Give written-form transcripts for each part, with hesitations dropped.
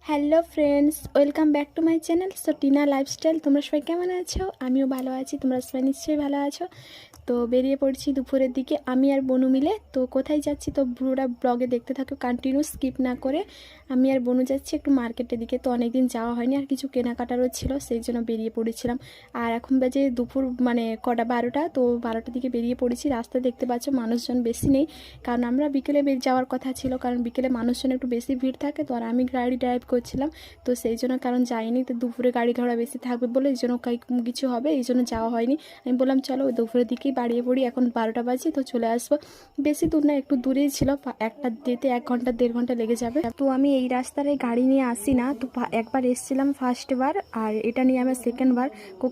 Hello friends, welcome back to my channel. So Tina lifestyle. তোমরা সবাই কেমন আছো? আমিও ভালো আছি, তোমরা সবাই নিশ্চয়ই ভালো আছো। তো বেরিয়ে পড়ছি দুপুরের দিকে আমি আর বনু মিলে। তো কোথায় যাচ্ছি তো পুরোটা ব্লগে দেখতে থাকো, কন্টিনিউ স্কিপ না করে। আমি আর বনু যাচ্ছি একটু মার্কেটের দিকে। তো অনেকদিন যাওয়া হয়নি, আর কিছু কেনাকাটারও ছিল, সেই জন্য বেরিয়ে পড়েছিলাম। আর এখন বাজে দুপুর কটা 12টা। তো 12টার দিকে বেরিয়ে পড়েছি। রাস্তা দেখতে পাচ্ছ মানুষজন বেশি নেই, কারণ আমরা বিকেলে যাওয়ার কথা ছিল, কারণ বিকেলে মানুষজন একটু বেশি ভিড় থাকে। তো আর আমি গাড়ি ড্রাইভ করছিলাম, তো সেই জন্য কারণ যাইনি। তো দুপুরে গাড়ি ঘোড়া বেশি থাকবে বলে এই জন্য কিছু হবে, এই জন্য যাওয়া হয়নি। আমি বললাম চলো দুপুরের দিকেই বাড়িয়ে পড়ি, এখন 12টা বাজে, তো চলে আসবো। বেশি দূর না, একটু দূরেই ছিল, একটা যেতে 1 ঘন্টা 1.5 ঘন্টা লেগে যাবে। তো আমি এই রাস্তায় গাড়ি নিয়ে আসি না, তো একবার এসেছিলাম ফার্স্টবার, আর এটা নিয়ে আমার সেকেন্ডবার।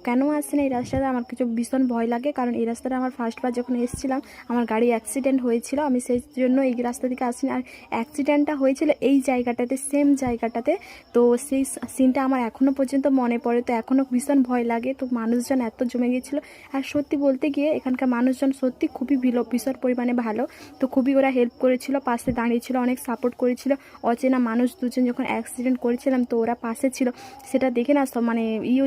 কেন আসি না এই রাস্তাটা, আমার কিছু ভীষণ ভয় লাগে, কারণ এই রাস্তাটা আমার ফার্স্টবার যখন এসেছিলাম আমার গাড়ি অ্যাক্সিডেন্ট হয়েছিল, আমি সেই জন্য এই রাস্তা থেকে আসি না। আর অ্যাক্সিডেন্টটা হয়েছিল এই জায়গাটাতে, সেম জায়গাটাতে। তো সেই সিনটা আমার এখনও পর্যন্ত মনে পড়ে, তো এখনও ভীষণ ভয় লাগে। তো মানুষজন এত জমে গিয়েছিলো, আর সত্যি বলতে গিয়ে এখানকার মানুষজন সত্যি খুবই ভীষণ পরিমাণে ভালো। তো খুবই ওরা হেল্প করেছিল, পাশে দাঁড়িয়েছিল, অনেক সাপোর্ট করেছিল। অচেনা মানুষ দুজন যখন অ্যাক্সিডেন্ট করেছিলাম তো ওরা পাশে ছিল, সেটা দেখে না সব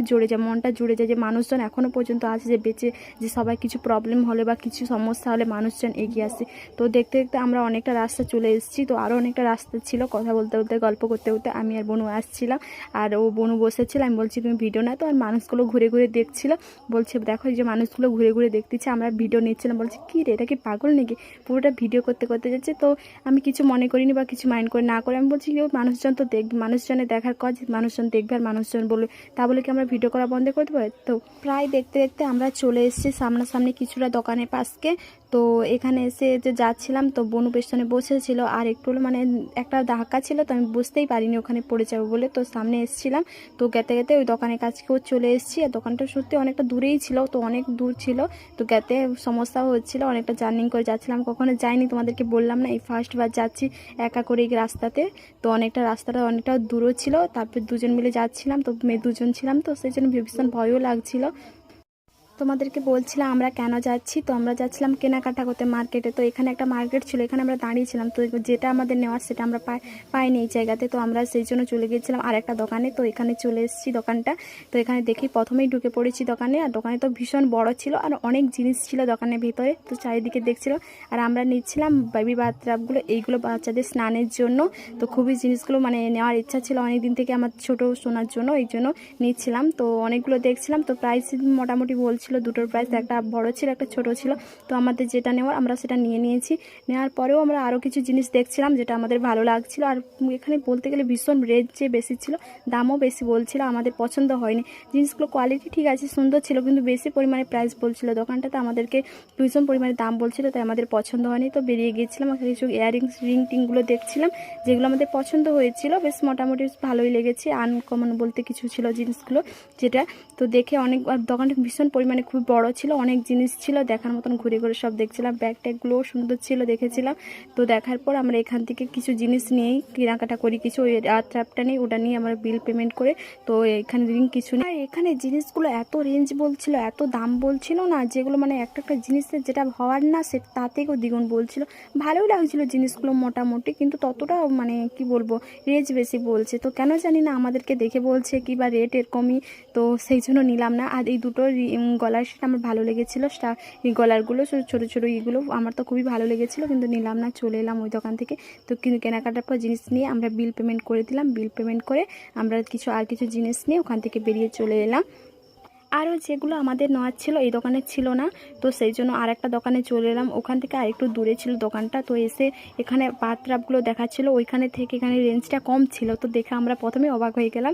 জুড়ে যায়, মনটা জুড়ে যায়, যে মানুষজন এখনও পর্যন্ত আছে, যে বেঁচে, যে সবাই কিছু প্রবলেম হলে বা কিছু সমস্যা হলে মানুষজন এগিয়ে আসে। তো দেখতে দেখতে আমরা অনেকটা রাস্তা চলে এসেছি। তো আরও অনেকটা রাস্তা ছিল, কথা বলতে বলতে গল্প করতে করতে আমি আর বনু আসছিলাম। আর ও বনু বসেছিল, আমি বলছি তুমি ভিডিও না তো। আর মানুষগুলো ঘুরে ঘুরে দেখছিল, বলছে দেখো এই যে মানুষগুলো ঘুরে ঘুরে দেখতেছে, আমরা ভিডিও নিচ্ছিলাম। বলছি কী রে, এটা কি পাগল নাকি, পুরোটা ভিডিও করতে করতে যাচ্ছে। তো আমি কিছু মনে করিনি বা কিছু মাইন্ড করে না করে আমি বলছি কি মানুষজন তো দেখবে, মানুষজনের দেখার কাজ, মানুষজন দেখবে আর মানুষজন বলবে, তা বলে কি আমরা ভিডিও করা বন্ধ করতে পারি? তো প্রায় দেখতে দেখতে আমরা চলে এসেছি সামনাসামনি কিছুটা দোকানের পাশকে। তো এখানে এসে যে যাচ্ছিলাম, তো বনু পেছনে বসেছিল, আর একটু হলো একটা ধাক্কা ছিল, তো আমি বুঝতেই পারিনি ওখানে পড়ে যাবো বলে। তো সামনে এসেছিলাম, তো গেতে গেতে ওই দোকানের কাছেও চলে এসেছি। আর দোকানটা সত্যি অনেকটা দূরেই ছিল, তো অনেক দূর ছিল, তো গেতে সমস্যাও হচ্ছিলো, অনেকটা জার্নি করে যাচ্ছিলাম। কখনো যাইনি, তোমাদেরকে বললাম না, এই ফার্স্টবার যাচ্ছি একা করে এই রাস্তাতে। তো রাস্তাটা অনেকটা দূরও ছিল, তারপর দুজন মিলে যাচ্ছিলাম, তো মেয়ে দুজন ছিলাম, তো সেই জন্য ভীষণ ভয়ও লাগছিল। তোমাদেরকে বলছিলাম আমরা কেন যাচ্ছি। তো আমরা যাচ্ছিলাম কেনাকাটা করতে মার্কেটে। তো এখানে একটা মার্কেট ছিল, এখানে আমরা দাঁড়িয়েছিলাম, তো যেটা আমাদের নেওয়ার সেটা আমরা পাইনি এই জায়গাতে। তো আমরা সেই জন্য চলে গিয়েছিলাম আর একটা দোকানে। তো এখানে চলে এসেছি দোকানটা। তো এখানে দেখি প্রথমেই ঢুকে পড়েছি দোকানে, আর দোকানে তো ভীষণ বড় ছিল, আর অনেক জিনিস ছিল দোকানের ভিতরে। তো চারিদিকে দেখছিল, আর আমরা নিচ্ছিলাম বেবি বাথটাবগুলো, এইগুলো বাচ্চাদের স্নানের জন্য। তো খুবই জিনিসগুলো নেওয়ার ইচ্ছা ছিল অনেক দিন থেকে আমার ছোটো শোনার জন্য, এই জন্য নিচ্ছিলাম। তো অনেকগুলো দেখছিলাম, তো প্রাইস মোটামুটি বলছিল, দুটোর প্রাইস, একটা বড় ছিল একটা ছোট ছিল। তো আমাদের যেটা নেওয়ার আমরা সেটা নিয়েছি। নেওয়ার পরেও আমরা আরও কিছু জিনিস দেখছিলাম যেটা আমাদের ভালো লাগছিল। আর এখানে বলতে গেলে ভীষণ রেঞ্জে বেশি ছিল, দামও বেশি বলছিল, আমাদের পছন্দ হয়নি। জিনিসগুলো কোয়ালিটি ঠিক আছে, সুন্দর ছিল, কিন্তু বেশি পরিমাণে প্রাইস বলছিল দোকানটাতে, আমাদেরকে ভীষণ পরিমাণে দাম বলছিল, তাই আমাদের পছন্দ হয়নি। তো বেরিয়ে গিয়েছিলাম, কিছু ইয়াররিংস টিংগুলো দেখছিলাম, যেগুলো আমাদের পছন্দ হয়েছিল, বেশ মোটামুটি ভালোই লেগেছে। আনকমন বলতে কিছু ছিল জিনিসগুলো যেটা, তো দেখে অনেক, দোকানটা ভীষণ পরিমাণে খুব বড় ছিল, অনেক জিনিস ছিল দেখার মতন, ঘুরে ঘুরে সব দেখছিলাম। ব্যাগ ট্যাগগুলোও সুন্দর ছিল, দেখেছিলাম। তো দেখার পর আমরা এখান থেকে কিছু জিনিস নিয়েই কেনাকাটা করি, কিছু ওই ট্র্যাপটা নিয়ে, ওটা নিয়ে আমরা বিল পেমেন্ট করে। তো এখানে রিং কিছু নেই। আর এখানে জিনিসগুলো এত রেঞ্জ বলছিল, এত দাম বলছিল না, যেগুলো একটা একটা জিনিসের যেটা হওয়ার না সে তার থেকেও দ্বিগুণ বলছিল। ভালোই লাগছিল জিনিসগুলো মোটামুটি, কিন্তু ততটা কি বলবো, রেঞ্জ বেশি বলছে। তো কেন জানি না, আমাদেরকে দেখে বলছে কি বা রেট এরকমই, তো সেই জন্য নিলাম না। আর এই দুটো গলার সেট আমার ভালো লেগেছিলো, এই গলারগুলো ছোটো ছোটো এইগুলো আমার তো খুবই ভালো লেগেছিলো, কিন্তু নিলাম না, চলে এলাম ওই দোকান থেকে। তো কিন্তু কেনাকাটার পর জিনিস নিয়ে আমরা বিল পেমেন্ট করে দিলাম, বিল পেমেন্ট করে আমরা কিছু জিনিস নিয়ে ওখান থেকে বেরিয়ে চলে এলাম। আরও যেগুলো আমাদের নেওয়ার ছিল এই দোকানে ছিল না, তো সেই জন্য আর একটা দোকানে চলে এলাম, ওখান থেকে আরেকটু দূরে ছিল দোকানটা। তো এসে এখানে বাথটাবগুলো দেখাচ্ছিলো, ওইখানে থেকে এখানে রেঞ্জটা কম ছিল, তো দেখে আমরা প্রথমে অবাক হয়ে গেলাম।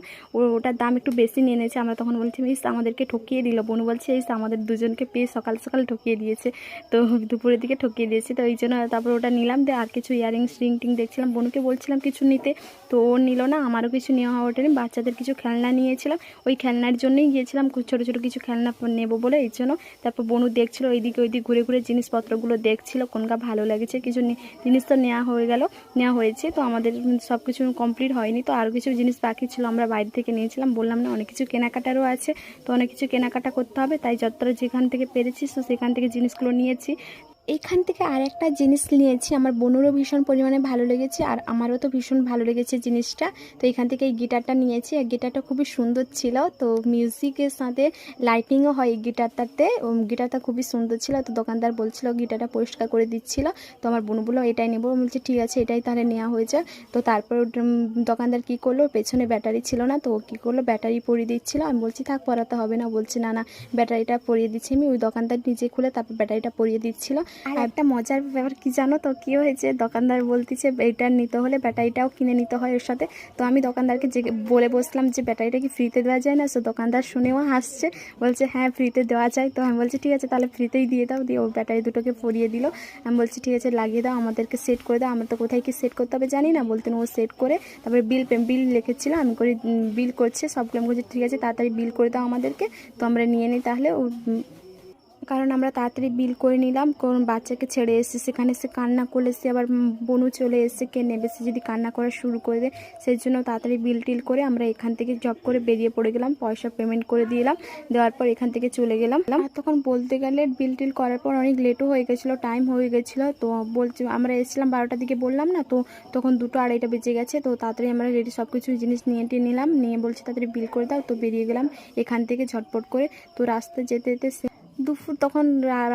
ওটার দাম একটু বেশি নিয়ে নিয়েছে। আমরা তখন বলছি ইস আমাদেরকে ঠকিয়ে দিল, বনু বলছে ইস আমাদের দুজনকে পেয়ে সকাল সকাল ঠকিয়ে দিয়েছে, তো দুপুরের দিকে ঠকিয়ে দিয়েছে। তো এই জন্য তারপর ওটা নিলাম, দিয়ে আর কিছু ইয়ারিংস রিং টিং দেখছিলাম, বনুকে বলছিলাম কিছু নিতে, তো ও নিল না, আমারও কিছু নেওয়া ওঠেনি। বাচ্চাদের কিছু খেলনা নিয়েছিলাম, ওই খেলনার জন্যই গিয়েছিলাম, ছোটো ছোটো কিছু খেলনা নেবো বলে, এই জন্য। তারপর বনু দেখছিল ওইদিকে ওইদিকে ঘুরে ঘুরে জিনিসপত্রগুলো দেখছিল, কোনটা ভালো লেগেছে। কিছু জিনিস তো নেওয়া হয়েছে, তো আমাদের সব কিছু কমপ্লিট হয়নি, তো আরও কিছু জিনিস বাকি ছিল, আমরা বাইরে থেকে নিয়েছিলাম। বললাম না, অনেক কিছু কেনাকাটারও আছে, তো অনেক কিছু কেনাকাটা করতে হবে, তাই যতটা যেখান থেকে পেরেছি তো সেখান থেকে জিনিসগুলো নিয়েছি। এইখান থেকে আর একটা জিনিস নিয়েছি, আমার বোনেরও ভীষণ পরিমাণে ভালো লেগেছে আর আমারও তো ভীষণ ভালো লেগেছে জিনিসটা। তো এখান থেকে এই গিটারটা নিয়েছি আর গিটারটা খুবই সুন্দর ছিল। তো মিউজিকের সাথে লাইটিংও হয় এই গিটারটাতে, গিটারটা খুবই সুন্দর ছিল। তো দোকানদার বলছিল গিটারটা পরিষ্কার করে দিচ্ছিল। তো আমার বোন বললো এটাই নেবো, বলছে ঠিক আছে এটাই তাহলে নেওয়া হয়েছে। তো তারপর দোকানদার কী করলো, পেছনে ব্যাটারি ছিল না, তো কী করলো ব্যাটারি পরিয়ে দিচ্ছিল। আমি বলছি থাক পরাতে হবে না, বলছি না না ব্যাটারিটা পরিয়ে দিচ্ছি আমি। ওই দোকানদার নিজে খুলে তারপর ব্যাটারিটা পরিয়ে দিচ্ছিল। আর একটা মজার ব্যাপার কি জানো তো, কী হয়েছে, দোকানদার বলতেছে এইটা নিতে হলে ব্যাটারিটাও কিনে নিতে হয় ওর সাথে। তো আমি দোকানদারকে যে বলে বসলাম যে ব্যাটারিটা কি ফ্রিতে দেওয়া যায় না। সো দোকানদার শুনেও হাসছে, বলছে হ্যাঁ ফ্রিতে দেওয়া যায়। তো আমি বলছি ঠিক আছে তাহলে ফ্রিতেই দিয়ে দাও। দিয়ে ও ব্যাটারি দুটোকে পরিয়ে দিল। আমি বলছি ঠিক আছে লাগিয়ে দাও, আমাদেরকে সেট করে দাও। আমার তো কোথায় কি সেট করতে হবে জানি না, বলতেন ও সেট করে তারপরে বিল লিখেছিল, আমি করে বিল করছে সবগুলো। আমি বলছি ঠিক আছে তাড়াতাড়ি বিল করে দাও আমাদেরকে, তো আমরা নিয়ে নিই তাহলে। কারণ আমরা তাড়াতাড়ি বিল করে নিলাম, কারণ বাচ্চাকে ছেড়ে এসে সেখানে সে কান্না করলে সে আবার বনু চলে এসে কে নেবে, সে যদি কান্না করা শুরু করে দেয়। সেই জন্য তাড়াতাড়ি বিল টিল করে আমরা এখান থেকে জব করে বেরিয়ে পড়ে গেলাম, পয়সা পেমেন্ট করে দিলাম। দেওয়ার পর এখান থেকে চলে গেলাম। আর তখন বলতে গেলে বিল টিল করার পর অনেক লেটও হয়ে গেছিলো, টাইম হয়ে গেছিলো। তো বলছি আমরা এসেছিলাম 12টার দিকে বললাম না, তো তখন 2টো 2:30 বেজে গেছে। তো তাড়াতাড়ি আমরা রেডি সব কিছু জিনিস নিয়ে নিলাম, নিয়ে বলছি তাড়াতাড়ি বিল করে দাও। তো বেরিয়ে গেলাম এখান থেকে ঝটপট করে। তো রাস্তায় যেতে যেতে দুপুর তখন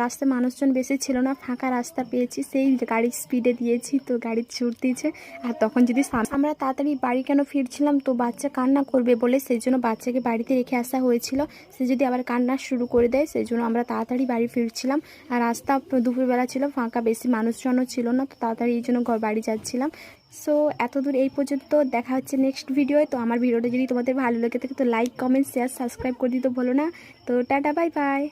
রাস্তায় মানুষজন বেশি ছিল না, ফাঁকা রাস্তা পেয়েছি, সেই গাড়ি স্পিডে দিয়েছি, তো গাড়ি ছুটতেছে। আর তখন যদি আমরা তাড়াতাড়ি বাড়ি কেন ফিরছিলাম, তো বাচ্চা কান্না করবে বলে সেই জন্য বাচ্চাকে বাড়িতে রেখে আসা হয়েছিল। সে যদি আবার কান্না শুরু করে দেয় সেই জন্য আমরা তাড়াতাড়ি বাড়ি ফিরছিলাম। আর রাস্তা দুপুরবেলা ছিল ফাঁকা, বেশি মানুষজনও ছিল না, তো তাড়াতাড়ি এই জন্য বাড়ি যাচ্ছিলাম। সো এত দূর এই পর্যন্ত, দেখা হচ্ছে নেক্সট ভিডিওয়। তো আমার ভিডিওটা যদি তোমাদের ভালো লেগে থাকে তো লাইক কমেন্ট শেয়ার সাবস্ক্রাইব করে দিতে ভুলো না। তো টাটা বাই বাই।